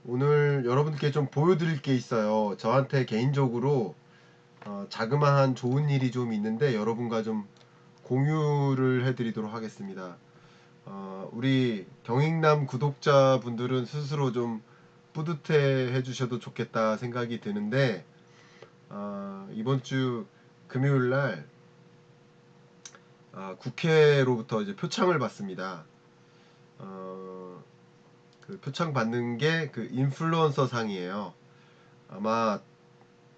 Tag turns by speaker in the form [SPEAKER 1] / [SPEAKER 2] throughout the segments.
[SPEAKER 1] 오늘 여러분께 좀 보여드릴 게 있어요. 저한테 개인적으로 자그마한 좋은 일이 좀 있는데 여러분과 좀 공유를 해드리도록 하겠습니다. 우리 경익남 구독자분들은 스스로 좀 뿌듯해 해주셔도 좋겠다 생각이 드는데, 이번 주 금요일 날 국회로부터 이제 표창을 받습니다. 그 표창 받는 게 그 인플루언서 상이에요. 아마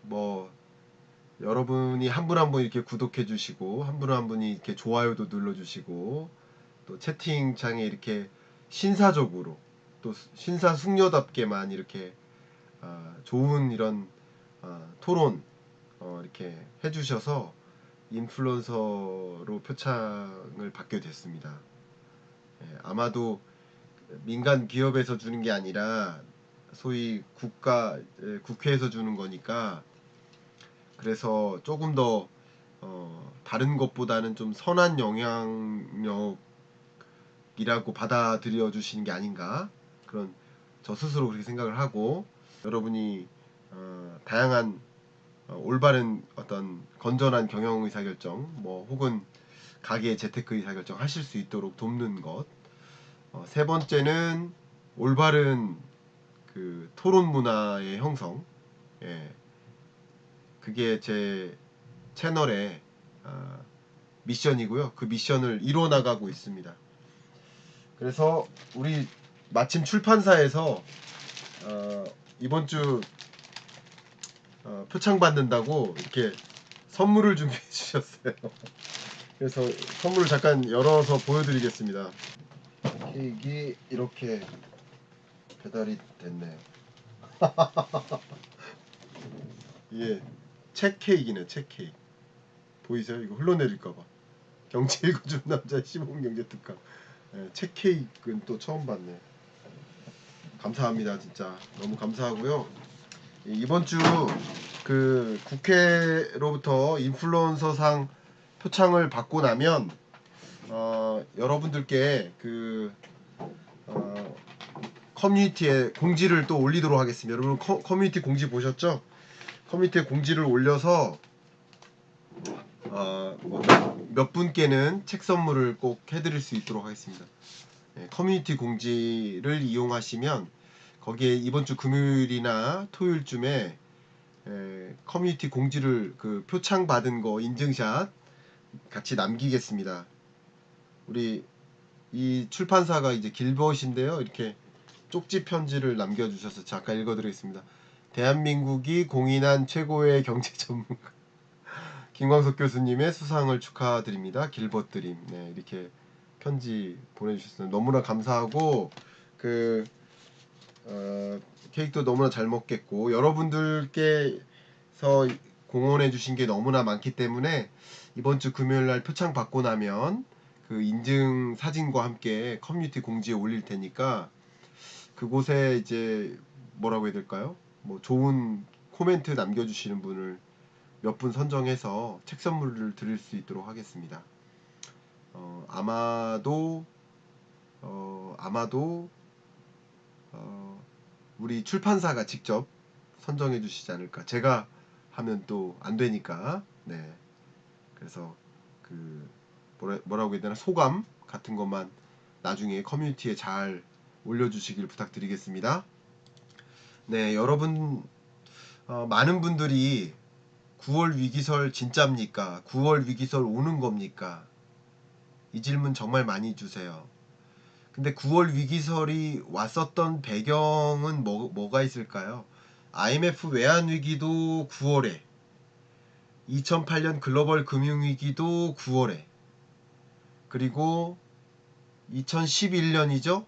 [SPEAKER 1] 뭐 여러분이 한 분 한 분 이렇게 구독해 주시고 한 분 한 분이 이렇게 좋아요도 눌러 주시고 또 채팅창에 이렇게 신사적으로 또 신사숙녀답게만 이렇게 좋은 이런 토론 이렇게 해 주셔서 인플루언서로 표창을 받게 됐습니다. 아마도 민간 기업에서 주는 게 아니라 소위 국회에서 주는 거니까, 그래서 조금 더 다른 것보다는 좀 선한 영향력이라고 받아들여 주시는 게 아닌가, 그런 저 스스로 그렇게 생각을 하고, 여러분이 다양한 올바른 어떤 건전한 경영 의사결정 뭐 혹은 가계 재테크 의사결정 하실 수 있도록 돕는 것. 세 번째는 올바른 그 토론 문화의 형성. 예, 그게 제 채널의 미션이고요. 그 미션을 이뤄 나가고 있습니다. 그래서 우리 마침 출판사에서 이번 주 표창 받는다고 이렇게 선물을 준비해 주셨어요. 그래서 선물을 잠깐 열어서 보여드리겠습니다. 케이크 이렇게 배달이 됐네요. 이게 책 케이크네, 책 케이크. 보이세요? 이거 흘러내릴까봐. 경제 읽어준 남자 시범 경제 특강. 책 케이크는 또 처음 봤네. 감사합니다, 진짜 너무 감사하고요. 이번 주 그 국회로부터 인플루언서상 표창을 받고 나면 여러분들께 그 커뮤니티에 공지를 또 올리도록 하겠습니다. 여러분 커뮤니티 공지 보셨죠? 커뮤니티에 공지를 올려서 몇 분께는 책 선물을 꼭 해드릴 수 있도록 하겠습니다. 커뮤니티 공지를 이용하시면 거기에 이번 주 금요일이나 토요일쯤에 커뮤니티 공지를 그 표창 받은 거 인증샷 같이 남기겠습니다. 우리 이 출판사가 이제 길벗인데요. 이렇게 쪽지 편지를 남겨주셔서 잠깐 읽어드리겠습니다. 대한민국이 공인한 최고의 경제 전문가 김광석 교수님의 수상을 축하드립니다. 길벗드림. 네, 이렇게 편지 보내주셨어요. 너무나 감사하고 그 케이크도 너무나 잘 먹겠고, 여러분들께서 공헌해 주신 게 너무나 많기 때문에 이번 주 금요일 날 표창 받고 나면 그 인증 사진과 함께 커뮤니티 공지에 올릴 테니까 그곳에 이제 뭐라고 해야 될까요? 뭐 좋은 코멘트 남겨주시는 분을 몇 분 선정해서 책 선물을 드릴 수 있도록 하겠습니다. 아마도 우리 출판사가 직접 선정해 주시지 않을까. 제가 하면 또 안 되니까. 네. 그래서 그 뭐라고 해야 되나, 소감 같은 것만 나중에 커뮤니티에 잘 올려주시길 부탁드리겠습니다. 네, 여러분 많은 분들이 9월 위기설 진짜입니까? 9월 위기설 오는 겁니까? 이 질문 정말 많이 주세요. 근데 9월 위기설이 왔었던 배경은 뭐가 있을까요? IMF 외환위기도 9월에, 2008년 글로벌 금융위기도 9월에, 그리고 2011년이죠?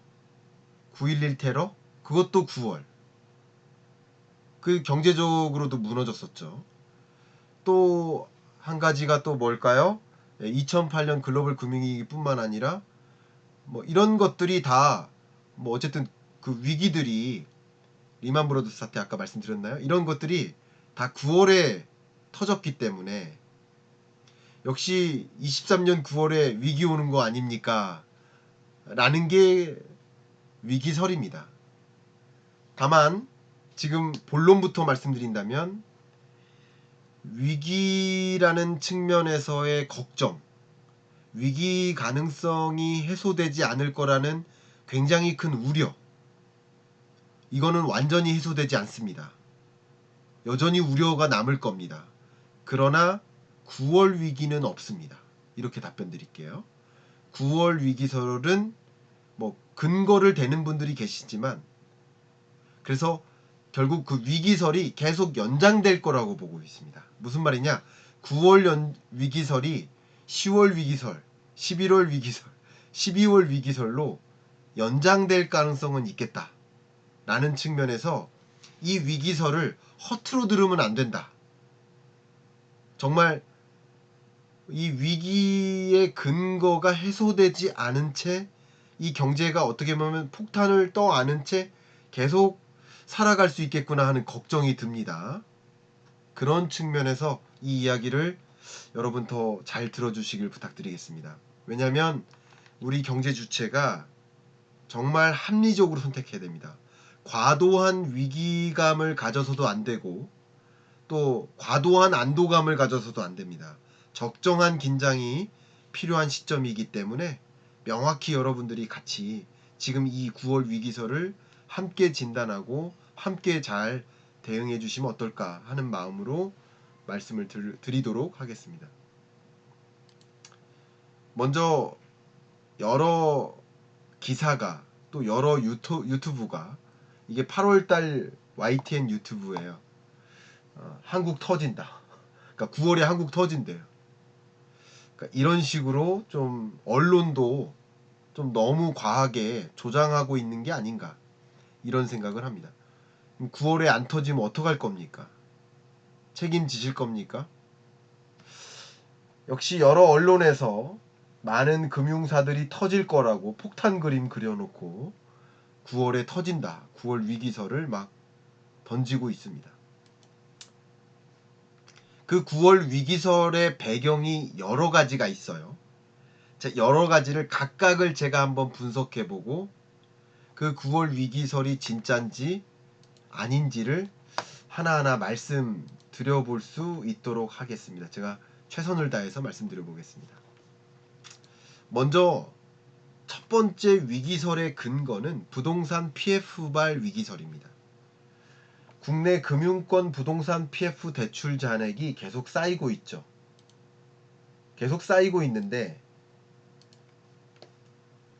[SPEAKER 1] 9.11 테러? 그것도 9월. 그 경제적으로도 무너졌었죠. 또 한 가지가 또 뭘까요? 2008년 글로벌 금융위기뿐만 아니라 뭐 이런 것들이 다 뭐 어쨌든 그 위기들이, 리만 브러더스 사태 아까 말씀드렸나요? 이런 것들이 다 9월에 터졌기 때문에 역시 23년 9월에 위기 오는 거 아닙니까? 라는 게 위기설입니다. 다만 지금 본론부터 말씀드린다면 위기라는 측면에서의 걱정, 위기 가능성이 해소되지 않을 거라는 굉장히 큰 우려, 이거는 완전히 해소되지 않습니다. 여전히 우려가 남을 겁니다. 그러나 9월 위기는 없습니다. 이렇게 답변 드릴게요. 9월 위기설은 뭐 근거를 대는 분들이 계시지만, 그래서 결국 그 위기설이 계속 연장될 거라고 보고 있습니다. 무슨 말이냐? 9월 위기설이 10월 위기설, 11월 위기설, 12월 위기설로 연장될 가능성은 있겠다 라는 측면에서 이 위기설을 허투루 들으면 안 된다. 정말 이 위기의 근거가 해소되지 않은 채 이 경제가 어떻게 보면 폭탄을 떠안은 채 계속 살아갈 수 있겠구나 하는 걱정이 듭니다. 그런 측면에서 이 이야기를 여러분 더 잘 들어주시길 부탁드리겠습니다. 왜냐하면 우리 경제 주체가 정말 합리적으로 선택해야 됩니다. 과도한 위기감을 가져서도 안 되고 또 과도한 안도감을 가져서도 안 됩니다. 적정한 긴장이 필요한 시점이기 때문에 명확히 여러분들이 같이 지금 이 9월 위기설을 함께 진단하고 함께 잘 대응해 주시면 어떨까 하는 마음으로 말씀을 드리도록 하겠습니다. 먼저 여러 기사가 또 여러 유튜브가, 이게 8월달 YTN 유튜브예요. 한국 터진다. 그러니까 9월에 한국 터진대요. 그러니까 이런 식으로 좀 언론도 좀 너무 과하게 조장하고 있는 게 아닌가, 이런 생각을 합니다. 9월에 안 터지면 어떡할 겁니까? 책임지실 겁니까? 역시 여러 언론에서 많은 금융사들이 터질 거라고 폭탄 그림 그려놓고 9월에 터진다, 9월 위기설을 막 던지고 있습니다. 그 9월 위기설의 배경이 여러 가지가 있어요. 여러 가지를 각각을 제가 한번 분석해보고 그 9월 위기설이 진짠지 아닌지를 하나하나 말씀드려볼 수 있도록 하겠습니다. 제가 최선을 다해서 말씀드려보겠습니다. 먼저 첫 번째 위기설의 근거는 부동산 PF발 위기설입니다. 국내 금융권 부동산 PF 대출 잔액이 계속 쌓이고 있죠. 계속 쌓이고 있는데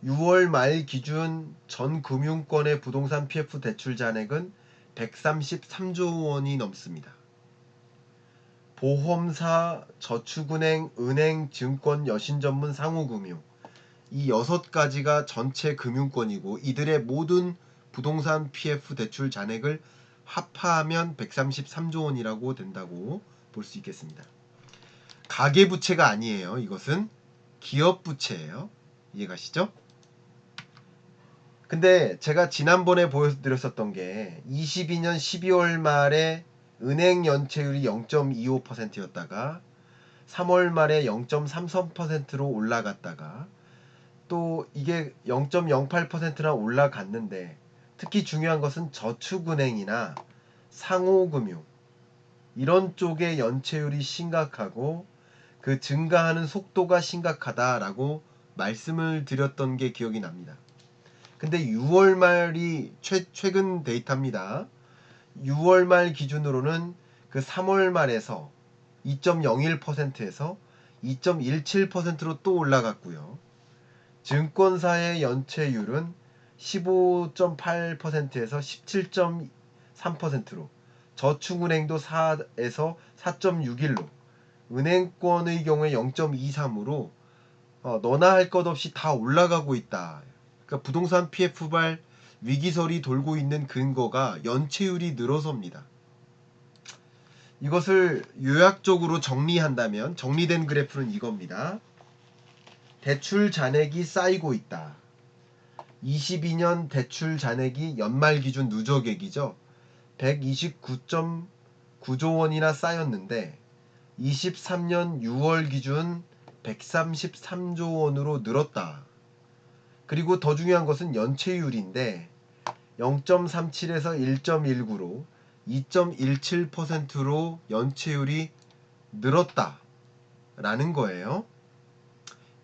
[SPEAKER 1] 6월 말 기준 전 금융권의 부동산 PF 대출 잔액은 133조 원이 넘습니다. 보험사, 저축은행, 은행, 증권, 여신전문, 상호금융, 이 6가지가 전체 금융권이고 이들의 모든 부동산 PF 대출 잔액을 합하면 133조 원이라고 된다고 볼 수 있겠습니다. 가계부채가 아니에요. 이것은 기업부채예요. 이해가시죠? 근데 제가 지난번에 보여드렸었던 게 22년 12월 말에 은행 연체율이 0.25%였다가 3월 말에 0.33%로 올라갔다가 또 이게 0.08%나 올라갔는데, 특히 중요한 것은 저축은행이나 상호금융 이런 쪽의 연체율이 심각하고 그 증가하는 속도가 심각하다라고 말씀을 드렸던 게 기억이 납니다. 근데 6월 말이 최근 데이터입니다. 6월 말 기준으로는 그 3월 말에서 2.01%에서 2.17%로 또 올라갔고요. 증권사의 연체율은 15.8%에서 17.3%로, 저축은행도 4에서 4.61로, 은행권의 경우에 0.23으로 너나 할 것 없이 다 올라가고 있다. 그러니까 부동산 PF발 위기설이 돌고 있는 근거가 연체율이 늘어섭니다. 이것을 요약적으로 정리한다면 정리된 그래프는 이겁니다. 대출 잔액이 쌓이고 있다. 22년 대출 잔액이 연말 기준 누적액이죠. 129.9조 원이나 쌓였는데 23년 6월 기준 133조 원으로 늘었다. 그리고 더 중요한 것은 연체율인데 0.37에서 1.19로 2.17%로 연체율이 늘었다라는 거예요.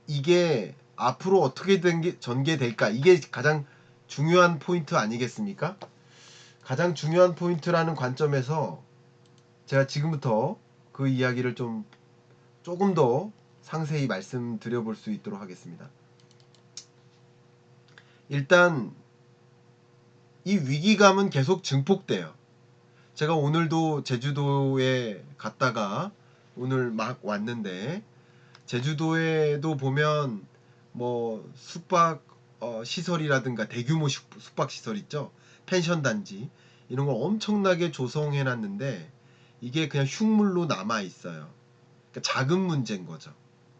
[SPEAKER 1] 이게 앞으로 어떻게 전개될까? 이게 가장 중요한 포인트 아니겠습니까? 가장 중요한 포인트라는 관점에서 제가 지금부터 그 이야기를 조금 더 상세히 말씀드려 볼 수 있도록 하겠습니다. 일단 이 위기감은 계속 증폭돼요. 제가 오늘도 제주도에 갔다가 오늘 막 왔는데, 제주도에도 보면 뭐 숙박 시설이라든가 대규모 숙박 시설 있죠. 펜션 단지 이런 걸 엄청나게 조성해 놨는데 이게 그냥 흉물로 남아 있어요. 그러니까 자금 문제인 거죠.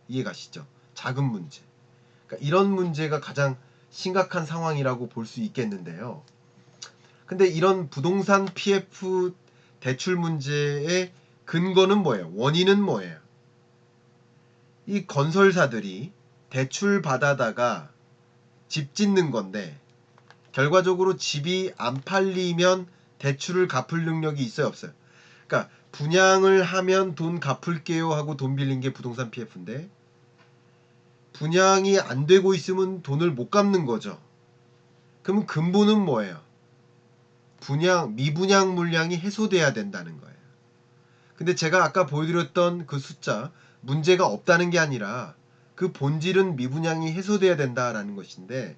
[SPEAKER 1] 이해가시죠? 자금 문제. 그러니까 이런 문제가 가장 심각한 상황이라고 볼 수 있겠는데요. 근데 이런 부동산 PF 대출 문제의 근거는 뭐예요? 원인은 뭐예요? 이 건설사들이 대출 받아다가 집 짓는 건데, 결과적으로 집이 안 팔리면 대출을 갚을 능력이 있어요, 없어요? 그러니까 분양을 하면 돈 갚을게요 하고 돈 빌린 게 부동산 PF인데, 분양이 안 되고 있으면 돈을 못 갚는 거죠. 그럼 근본은 뭐예요? 미분양 물량이 해소돼야 된다는 거예요. 근데 제가 아까 보여드렸던 그 숫자, 문제가 없다는 게 아니라 그 본질은 미분양이 해소돼야 된다라는 것인데,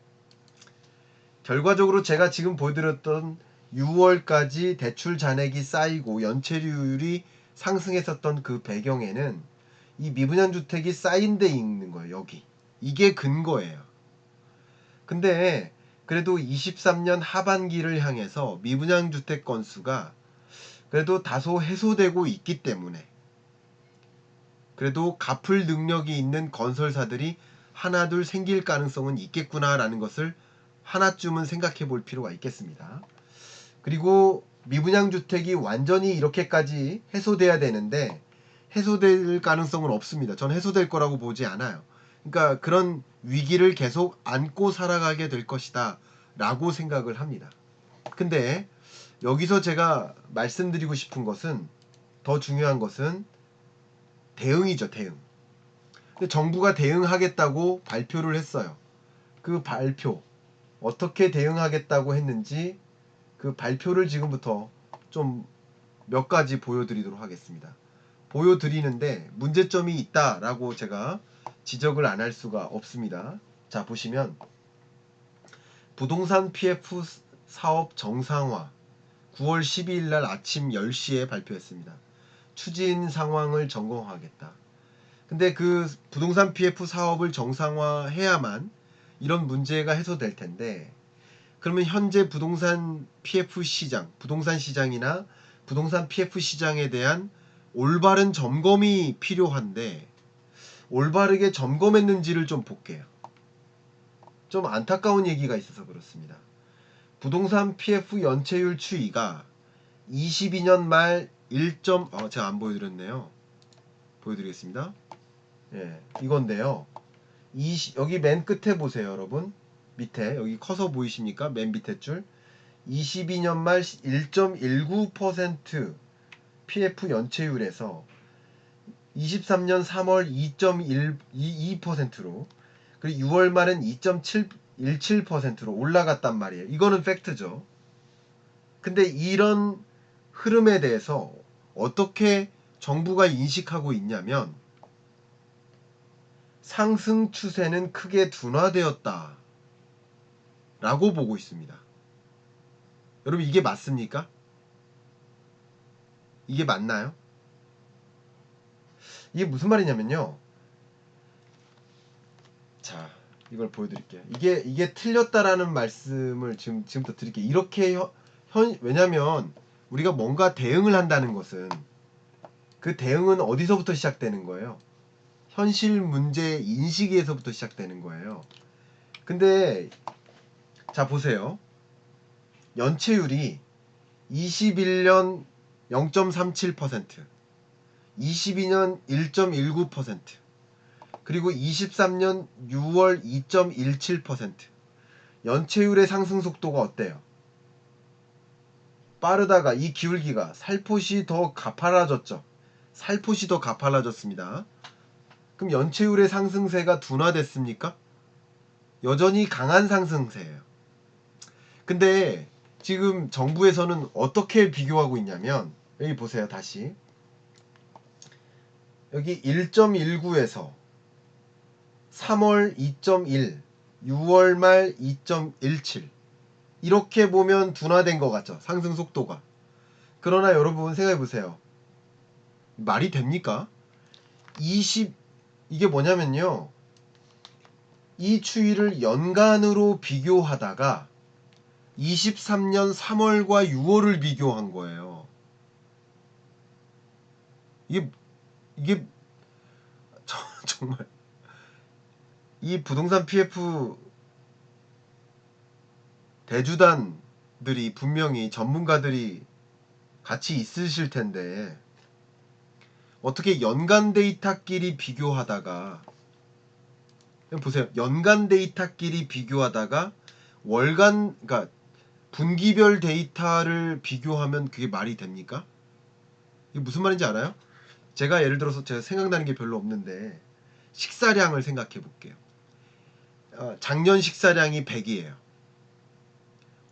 [SPEAKER 1] 결과적으로 제가 지금 보여드렸던 6월까지 대출 잔액이 쌓이고 연체율이 상승했었던 그 배경에는 이 미분양 주택이 쌓인 데 있는 거예요. 여기. 이게 근거예요. 근데 그래도 23년 하반기를 향해서 미분양 주택 건수가 그래도 다소 해소되고 있기 때문에, 그래도 갚을 능력이 있는 건설사들이 하나둘 생길 가능성은 있겠구나라는 것을 하나쯤은 생각해 볼 필요가 있겠습니다. 그리고 미분양 주택이 완전히 이렇게까지 해소돼야 되는데 해소될 가능성은 없습니다. 전 해소될 거라고 보지 않아요. 그러니까 그런 위기를 계속 안고 살아가게 될 것이다 라고 생각을 합니다. 근데 여기서 제가 말씀드리고 싶은 것은, 더 중요한 것은 대응이죠, 대응. 근데 정부가 대응하겠다고 발표를 했어요. 그 발표, 어떻게 대응하겠다고 했는지 그 발표를 지금부터 좀 몇 가지 보여드리도록 하겠습니다. 보여드리는데 문제점이 있다라고 제가 지적을 안 할 수가 없습니다. 자, 보시면 부동산 PF 사업 정상화 9월 12일 날 아침 10시에 발표했습니다. 추진 상황을 점검하겠다. 근데 그 부동산 PF 사업을 정상화해야만 이런 문제가 해소될 텐데, 그러면 현재 부동산 PF 시장, 부동산 시장이나 부동산 PF 시장에 대한 올바른 점검이 필요한데 올바르게 점검했는지를 좀 볼게요. 좀 안타까운 얘기가 있어서 그렇습니다. 부동산 PF 연체율 추이가 22년 말 1. 제가 안 보여드렸네요. 보여드리겠습니다. 예, 이건데요. 여기 맨 끝에 보세요, 여러분. 밑에 여기 커서 보이십니까? 맨 밑에 줄. 22년 말 1.19% PF 연체율에서 23년 3월 2.22%로, 그리고 6월 말은 2.17%로 올라갔단 말이에요. 이거는 팩트죠. 근데 이런 흐름에 대해서 어떻게 정부가 인식하고 있냐면, 상승 추세는 크게 둔화되었다 라고 보고 있습니다. 여러분, 이게 맞습니까? 이게 맞나요? 이게 무슨 말이냐면요. 자, 이걸 보여드릴게요. 이게 틀렸다라는 말씀을 지금부터 드릴게요. 이렇게 왜냐면 우리가 뭔가 대응을 한다는 것은 그 대응은 어디서부터 시작되는 거예요? 현실 문제 인식에서부터 시작되는 거예요. 근데 자, 보세요. 연체율이 21년 0.37%, 22년 1.19%, 그리고 23년 6월 2.17%. 연체율의 상승 속도가 어때요? 빠르다가 이 기울기가 살포시 더 가팔라졌죠. 살포시 더 가팔라졌습니다. 그럼 연체율의 상승세가 둔화됐습니까? 여전히 강한 상승세예요. 근데 지금 정부에서는 어떻게 비교하고 있냐면 여기 보세요. 다시 여기 1.19에서 3월 2.1, 6월 말 2.17 이렇게 보면 둔화된 것 같죠. 상승 속도가. 그러나 여러분 생각해 보세요. 말이 됩니까? 이게 뭐냐면요. 이 추이를 연간으로 비교하다가 23년 3월과 6월을 비교한 거예요. 이게 정말 이 부동산 PF 대주단들이 분명히 전문가들이 같이 있으실 텐데 어떻게 연간 데이터끼리 비교하다가 보세요. 연간 데이터끼리 비교하다가 월간 그러니까 분기별 데이터를 비교하면 그게 말이 됩니까? 이게 무슨 말인지 알아요? 제가 예를 들어서 제가 생각나는 게 별로 없는데 식사량을 생각해 볼게요. 작년 식사량이 100이에요.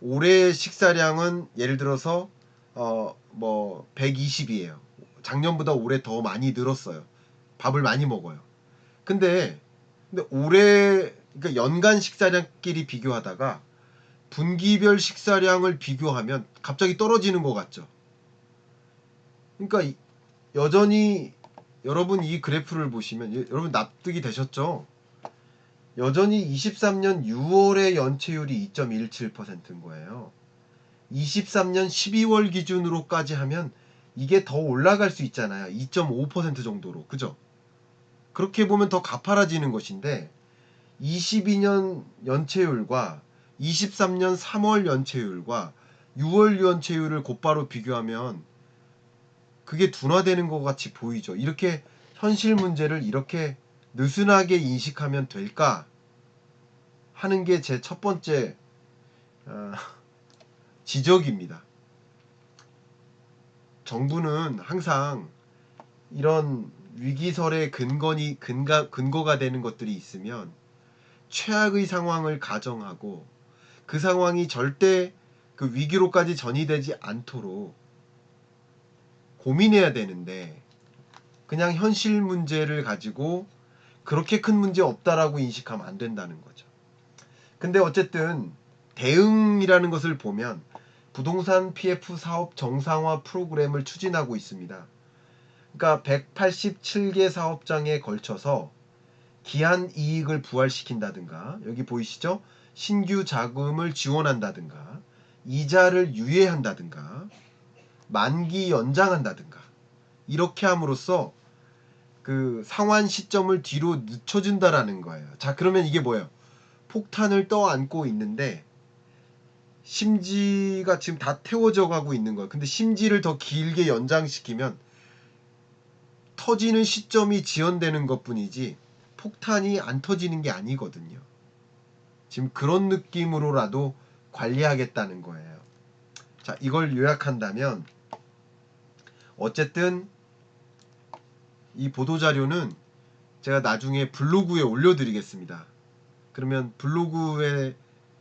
[SPEAKER 1] 올해 식사량은 예를 들어서 120이에요. 작년보다 올해 더 많이 늘었어요. 밥을 많이 먹어요. 근데 올해 그러니까 연간 식사량끼리 비교하다가 분기별 식사량을 비교하면 갑자기 떨어지는 것 같죠. 그러니까 여전히 여러분 이 그래프를 보시면 여러분 납득이 되셨죠? 여전히 23년 6월의 연체율이 2.17%인 거예요. 23년 12월 기준으로까지 하면 이게 더 올라갈 수 있잖아요. 2.5% 정도로. 그죠? 그렇게 보면 더 가팔라지는 것인데 22년 연체율과 23년 3월 연체율과 6월 연체율을 곧바로 비교하면 그게 둔화되는 것 같이 보이죠. 이렇게 현실 문제를 이렇게 느슨하게 인식하면 될까 하는 게 제 첫 번째 지적입니다. 정부는 항상 이런 위기설의 근거가 되는 것들이 있으면 최악의 상황을 가정하고 그 상황이 절대 그 위기로까지 전이되지 않도록 고민해야 되는데 그냥 현실 문제를 가지고 그렇게 큰 문제 없다라고 인식하면 안 된다는 거죠. 근데 어쨌든 대응이라는 것을 보면 부동산 PF 사업 정상화 프로그램을 추진하고 있습니다. 그러니까 187개 사업장에 걸쳐서 기한 이익을 부활시킨다든가 여기 보이시죠? 신규 자금을 지원한다든가 이자를 유예한다든가 만기 연장한다든가 이렇게 함으로써 그 상환 시점을 뒤로 늦춰준다라는 거예요. 자, 그러면 이게 뭐예요? 폭탄을 떠안고 있는데 심지가 지금 다 태워져 가고 있는 거예요. 근데 심지를 더 길게 연장시키면 터지는 시점이 지연되는 것뿐이지 폭탄이 안 터지는 게 아니거든요. 지금 그런 느낌으로라도 관리하겠다는 거예요. 자, 이걸 요약한다면 어쨌든 이 보도자료는 제가 나중에 블로그에 올려드리겠습니다. 그러면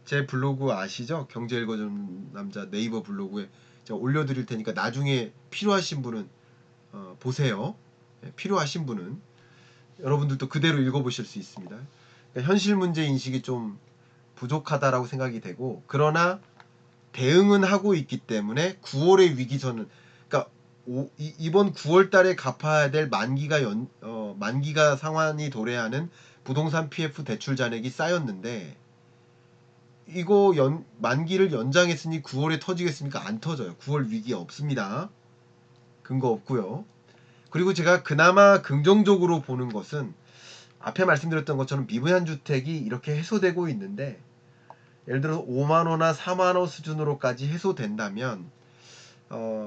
[SPEAKER 1] 제 블로그 아시죠? 경제 읽어주는 남자 네이버 블로그에 제가 올려드릴 테니까 나중에 필요하신 분은 보세요. 필요하신 분은 여러분들도 그대로 읽어보실 수 있습니다. 그러니까 현실 문제 인식이 좀 부족하다라고 생각이 되고 그러나 대응은 하고 있기 때문에 9월의 위기선은 그러니까 이번 9월 달에 갚아야 될 만기가 상환이 도래하는 부동산 PF 대출 잔액이 쌓였는데 이거 만기를 연장했으니 9월에 터지겠습니까? 안 터져요. 9월 위기 없습니다. 근거 없고요. 그리고 제가 그나마 긍정적으로 보는 것은 앞에 말씀드렸던 것처럼 미분양 주택이 이렇게 해소되고 있는데 예를 들어서 5만원이나 4만원 수준으로까지 해소된다면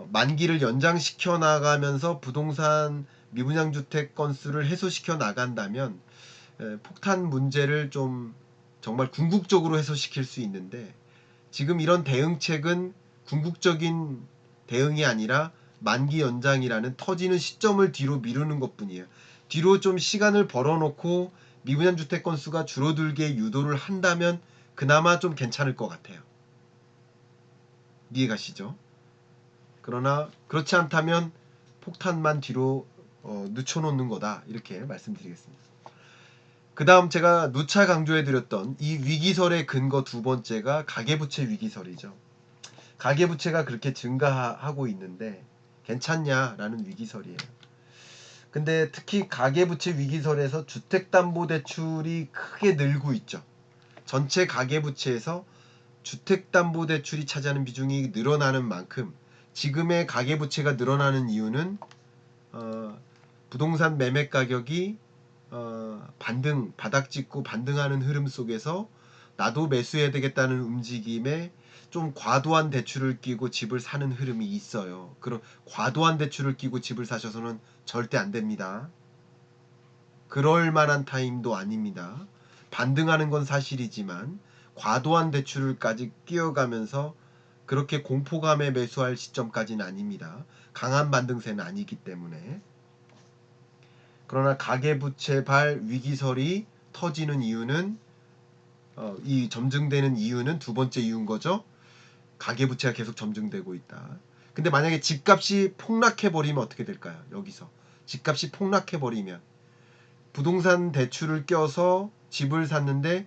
[SPEAKER 1] 만기를 연장시켜 나가면서 부동산 미분양 주택 건수를 해소시켜 나간다면 폭탄 문제를 좀 정말 궁극적으로 해소시킬 수 있는데 지금 이런 대응책은 궁극적인 대응이 아니라 만기 연장이라는 터지는 시점을 뒤로 미루는 것뿐이에요. 뒤로 좀 시간을 벌어놓고 미분양 주택 건수가 줄어들게 유도를 한다면 그나마 좀 괜찮을 것 같아요. 이해가시죠? 그러나 그렇지 않다면 폭탄만 뒤로 늦춰놓는 거다, 이렇게 말씀드리겠습니다. 그 다음 제가 누차 강조해드렸던 이 위기설의 근거 두 번째가 가계부채 위기설이죠. 가계부채가 그렇게 증가하고 있는데 괜찮냐라는 위기설이에요. 근데 특히 가계부채 위기설에서 주택담보대출이 크게 늘고 있죠. 전체 가계부채에서 주택담보대출이 차지하는 비중이 늘어나는 만큼 지금의 가계부채가 늘어나는 이유는 부동산 매매 가격이 바닥 찍고 반등하는 흐름 속에서 나도 매수해야 되겠다는 움직임에 좀 과도한 대출을 끼고 집을 사는 흐름이 있어요. 그럼 과도한 대출을 끼고 집을 사셔서는 절대 안 됩니다. 그럴 만한 타임도 아닙니다. 반등하는 건 사실이지만 과도한 대출을까지 끼어가면서 그렇게 공포감에 매수할 시점까지는 아닙니다. 강한 반등세는 아니기 때문에. 그러나 가계부채발 위기설이 터지는 이유는 이 점증되는 이유는 두 번째 이유인 거죠. 가계부채가 계속 점증되고 있다. 근데 만약에 집값이 폭락해버리면 어떻게 될까요? 여기서 집값이 폭락해버리면 부동산 대출을 껴서 집을 샀는데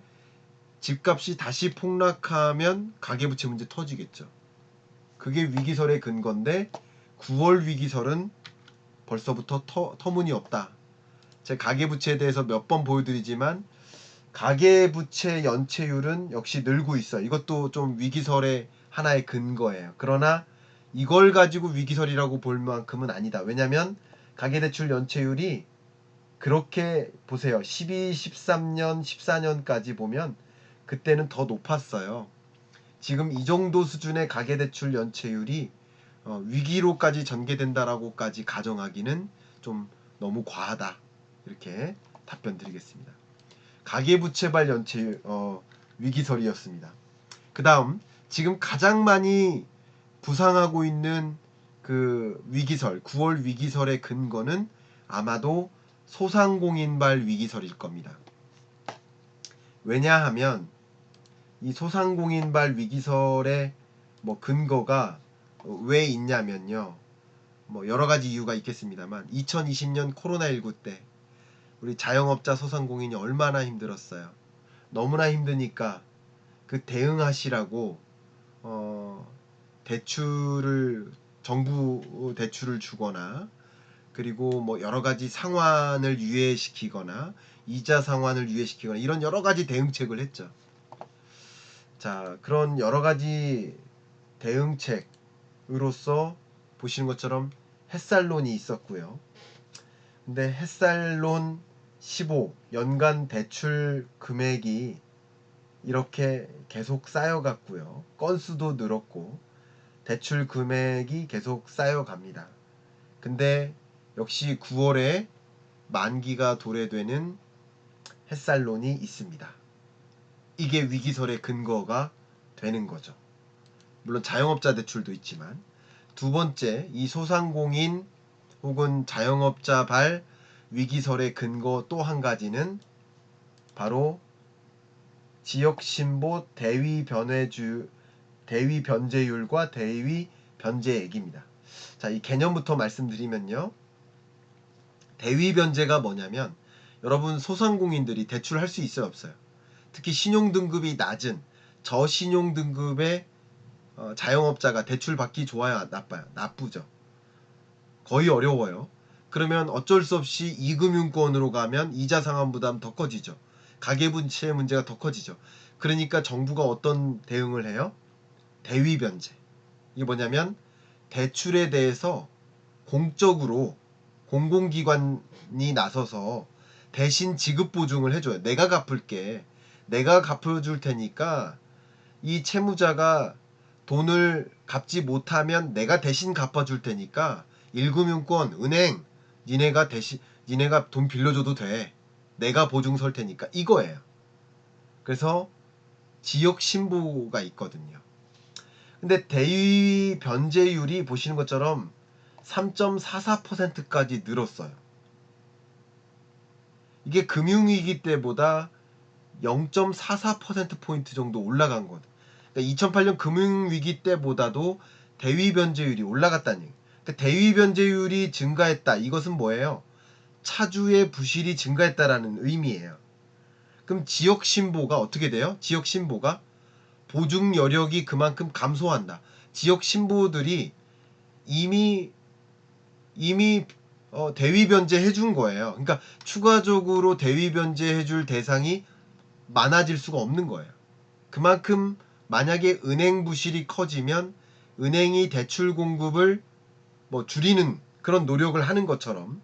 [SPEAKER 1] 집값이 다시 폭락하면 가계부채 문제 터지겠죠. 그게 위기설의 근거인데 9월 위기설은 벌써부터 터무니없다. 제가 가계부채에 대해서 몇 번 보여드리지만 가계부채 연체율은 역시 늘고 있어요. 이것도 좀 위기설의 하나의 근거예요. 그러나 이걸 가지고 위기설이라고 볼 만큼은 아니다. 왜냐하면 가계대출 연체율이 그렇게 보세요. 12, 13년, 14년까지 보면 그때는 더 높았어요. 지금 이 정도 수준의 가계대출 연체율이 위기로까지 전개된다라고까지 가정하기는 좀 너무 과하다. 이렇게 답변 드리겠습니다. 가계부채발 연체율 위기설이었습니다. 그 다음 지금 가장 많이 부상하고 있는 그 위기설, 9월 위기설의 근거는 아마도 소상공인발 위기설일 겁니다. 왜냐하면 이 소상공인발 위기설의 근거가 왜 있냐면요. 여러 가지 이유가 있겠습니다만 2020년 코로나19 때 우리 자영업자 소상공인이 얼마나 힘들었어요. 너무나 힘드니까 그 대응하시라고 대출을 정부 대출을 주거나 그리고 여러 가지 상환을 유예시키거나 이자 상환을 유예시키거나 이런 여러 가지 대응책을 했죠. 자, 그런 여러 가지 대응책으로서 보시는 것처럼 햇살론이 있었고요. 근데 햇살론 15 연간 대출 금액이 이렇게 계속 쌓여갔고요. 건수도 늘었고 대출 금액이 계속 쌓여갑니다. 근데 역시 9월에 만기가 도래되는 햇살론이 있습니다. 이게 위기설의 근거가 되는 거죠. 물론 자영업자 대출도 있지만 두 번째, 이 소상공인 혹은 자영업자발 위기설의 근거 또 한 가지는 바로 지역신보 대위 변제율과 대위 변제액입니다. 자, 이 개념부터 말씀드리면요. 대위 변제가 뭐냐면 여러분 소상공인들이 대출할 수 있어요, 없어요? 특히 신용등급이 낮은 저신용등급의 자영업자가 대출 받기 좋아요, 나빠요? 나쁘죠. 거의 어려워요. 그러면 어쩔 수 없이 이금융권으로 가면 이자 상환 부담 더 커지죠. 가계부채 문제가 더 커지죠. 그러니까 정부가 어떤 대응을 해요? 대위 변제. 이게 뭐냐면 대출에 대해서 공적으로 공공기관이 나서서 대신 지급 보증을 해줘요. 내가 갚을게. 내가 갚아줄 테니까 이 채무자가 돈을 갚지 못하면 내가 대신 갚아줄 테니까 1금융권, 은행, 니네가 돈 빌려줘도 돼. 내가 보증 설 테니까 이거예요. 그래서 지역 신보가 있거든요. 근데 대위 변제율이 보시는 것처럼 3.44%까지 늘었어요. 이게 금융위기 때보다 0.44%포인트 정도 올라간 거예요. 그러니까 2008년 금융위기 때보다도 대위 변제율이 올라갔다는 얘기예요. 그러니까 대위 변제율이 증가했다. 이것은 뭐예요? 차주의 부실이 증가했다라는 의미예요. 그럼 지역 신보가 어떻게 돼요? 지역 신보가 보증 여력이 그만큼 감소한다. 지역 신보들이 이미 대위 변제 해준 거예요. 그러니까 추가적으로 대위 변제 해줄 대상이 많아질 수가 없는 거예요. 그만큼 만약에 은행 부실이 커지면 은행이 대출 공급을 줄이는 그런 노력을 하는 것처럼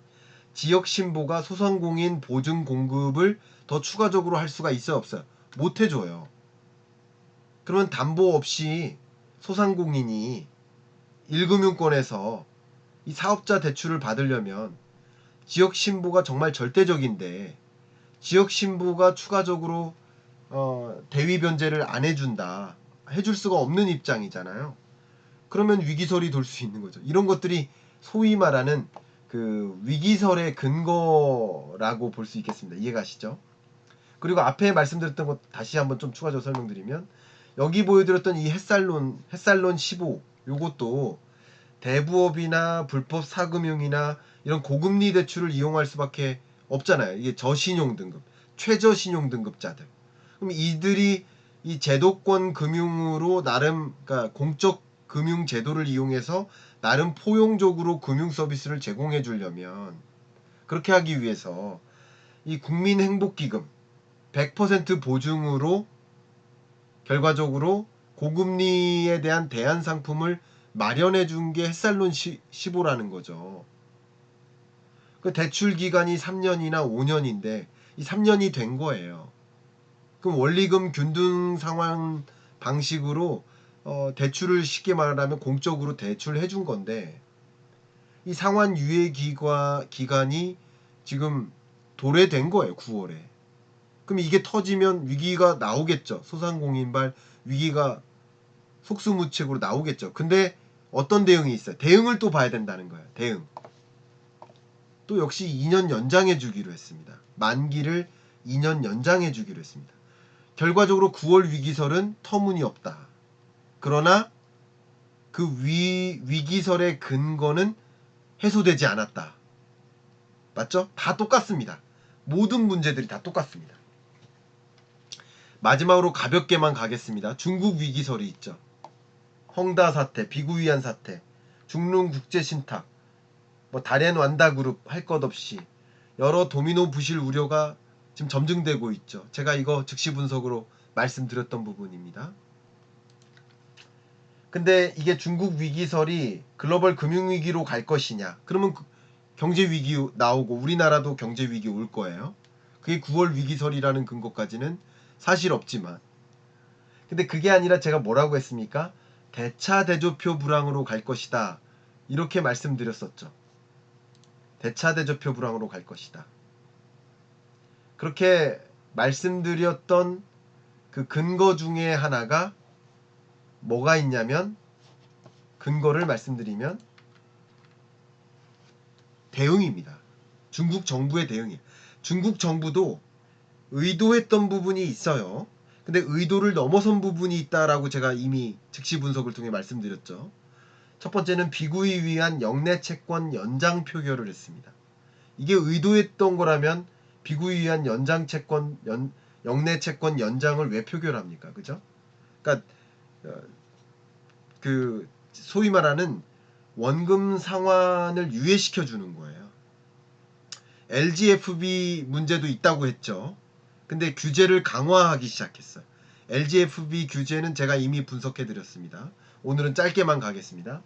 [SPEAKER 1] 지역 신보가 소상공인 보증 공급을 더 추가적으로 할 수가 있어요, 없어요? 못 해줘요. 그러면 담보 없이 소상공인이 1금융권에서 이 사업자 대출을 받으려면 지역 신보가 정말 절대적인데 지역 신보가 추가적으로 대위 변제를 안 해준다. 해줄 수가 없는 입장이잖아요. 그러면 위기설이 돌 수 있는 거죠. 이런 것들이 소위 말하는 그 위기설의 근거라고 볼 수 있겠습니다. 이해가시죠? 그리고 앞에 말씀드렸던 것 다시 한번 좀 추가적으로 설명드리면 여기 보여드렸던 이 햇살론 15 요것도 대부업이나 불법 사금융이나 이런 고금리 대출을 이용할 수밖에 없잖아요. 이게 저신용 등급, 최저신용 등급자들. 그럼 이들이 이 제도권 금융으로 나름 그러니까 공적 금융 제도를 이용해서 나름 포용적으로 금융 서비스를 제공해 주려면 그렇게 하기 위해서 이 국민행복기금 100% 보증으로 결과적으로 고금리에 대한 대안 상품을 마련해 준 게 햇살론 15라는 거죠. 그 대출 기간이 3년이나 5년인데 이 3년이 된 거예요. 그럼 원리금 균등 상환 방식으로 대출을 쉽게 말하면 공적으로 대출을 해준 건데 이 상환 유예 기간이 지금 도래된 거예요. 9월에. 그럼 이게 터지면 위기가 나오겠죠. 소상공인발 위기가 속수무책으로 나오겠죠. 근데 어떤 대응이 있어요? 대응을 또 봐야 된다는 거예요. 대응. 또 역시 2년 연장해 주기로 했습니다. 만기를 2년 연장해 주기로 했습니다. 결과적으로 9월 위기설은 터무니없다. 그러나 그 위기설의 근거는 해소되지 않았다. 맞죠? 다 똑같습니다. 모든 문제들이 다 똑같습니다. 마지막으로 가볍게만 가겠습니다. 중국 위기설이 있죠. 헝다 사태, 비구이한 사태, 중릉 국제신탁, 다롄 완다그룹 할 것 없이 여러 도미노 부실 우려가 지금 점증되고 있죠. 제가 이거 즉시 분석으로 말씀드렸던 부분입니다. 근데 이게 중국 위기설이 글로벌 금융위기로 갈 것이냐? 그러면 경제위기 나오고 우리나라도 경제위기 올 거예요. 그게 9월 위기설이라는 근거까지는 사실 없지만 근데 그게 아니라 제가 뭐라고 했습니까? 대차 대조표 불황으로 갈 것이다. 이렇게 말씀드렸었죠. 대차 대조표 불황으로 갈 것이다. 그렇게 말씀드렸던 그 근거 중에 하나가 뭐가 있냐면 근거를 말씀드리면 대응입니다. 중국 정부의 대응이에요. 중국 정부도 의도했던 부분이 있어요. 근데 의도를 넘어선 부분이 있다라고 제가 이미 즉시 분석을 통해 말씀드렸죠. 첫 번째는 비구이 위한 영내 채권 연장 표결을 했습니다. 이게 의도했던 거라면 비구이 위한 영내 채권 연장을 왜 표결합니까? 그죠? 그러니까 그 소위 말하는 원금 상환을 유예시켜 주는 거예요. LGFB 문제도 있다고 했죠. 근데 규제를 강화하기 시작했어요. LGFB 규제는 제가 이미 분석해 드렸습니다. 오늘은 짧게만 가겠습니다.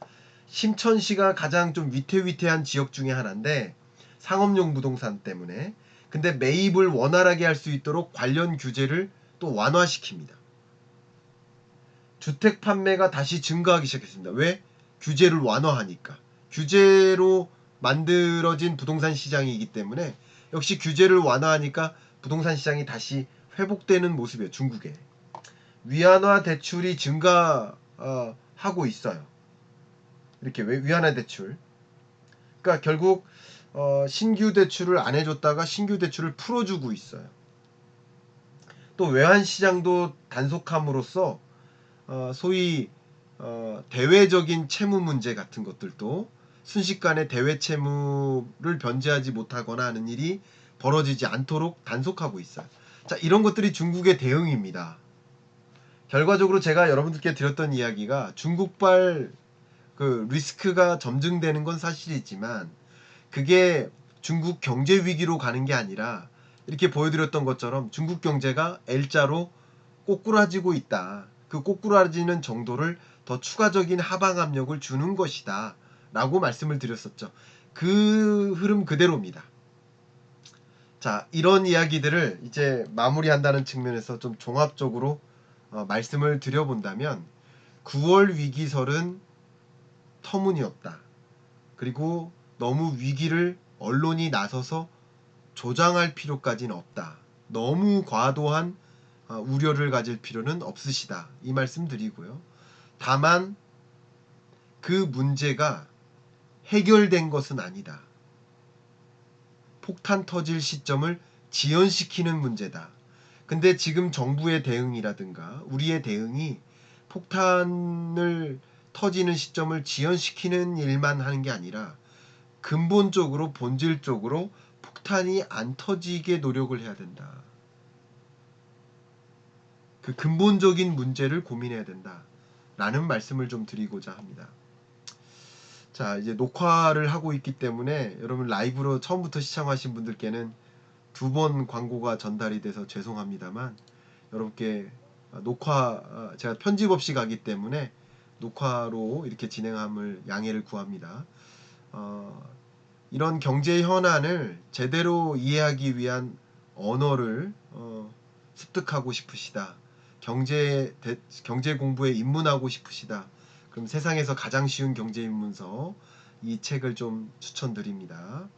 [SPEAKER 1] 심천시가 가장 좀 위태위태한 지역 중에 하나인데 상업용 부동산 때문에 근데 매입을 원활하게 할 수 있도록 관련 규제를 또 완화시킵니다. 주택 판매가 다시 증가하기 시작했습니다. 왜? 규제를 완화하니까. 규제로 만들어진 부동산 시장이기 때문에 역시 규제를 완화하니까 부동산 시장이 다시 회복되는 모습이에요. 중국에. 위안화 대출이 증가하고 하고 있어요. 이렇게 위안화 대출. 그러니까 결국 신규 대출을 안 해줬다가 신규 대출을 풀어주고 있어요. 또 외환 시장도 단속함으로써 소위 대외적인 채무 문제 같은 것들도 순식간에 대외 채무를 변제하지 못하거나 하는 일이 벌어지지 않도록 단속하고 있어요. 자, 이런 것들이 중국의 대응입니다. 결과적으로 제가 여러분들께 드렸던 이야기가 중국발 그 리스크가 점증되는 건 사실이지만 그게 중국 경제 위기로 가는 게 아니라 이렇게 보여드렸던 것처럼 중국 경제가 L자로 꼬꾸라지고 있다. 그 꼬꾸라지는 정도를 더 추가적인 하방 압력을 주는 것이다. 라고 말씀을 드렸었죠. 그 흐름 그대로입니다. 자, 이런 이야기들을 이제 마무리한다는 측면에서 좀 종합적으로 말씀을 드려본다면 9월 위기설은 터무니없다. 그리고 너무 위기를 언론이 나서서 조장할 필요까지는 없다. 너무 과도한 우려를 가질 필요는 없으시다. 이 말씀 드리고요. 다만 그 문제가 해결된 것은 아니다. 폭탄 터질 시점을 지연시키는 문제다. 근데 지금 정부의 대응이라든가 우리의 대응이 폭탄을 터지는 시점을 지연시키는 일만 하는 게 아니라 근본적으로 본질적으로 폭탄이 안 터지게 노력을 해야 된다. 그 근본적인 문제를 고민해야 된다. 라는 말씀을 좀 드리고자 합니다. 자, 이제 녹화를 하고 있기 때문에 여러분 라이브로 처음부터 시청하신 분들께는 2번 광고가 전달이 돼서 죄송합니다만 여러분께 녹화 제가 편집 없이 가기 때문에 녹화로 이렇게 진행함을 양해를 구합니다. 이런 경제 현안을 제대로 이해하기 위한 언어를 습득하고 싶으시다. 경제 공부에 입문하고 싶으시다. 그럼 세상에서 가장 쉬운 경제 입문서 이 책을 좀 추천드립니다.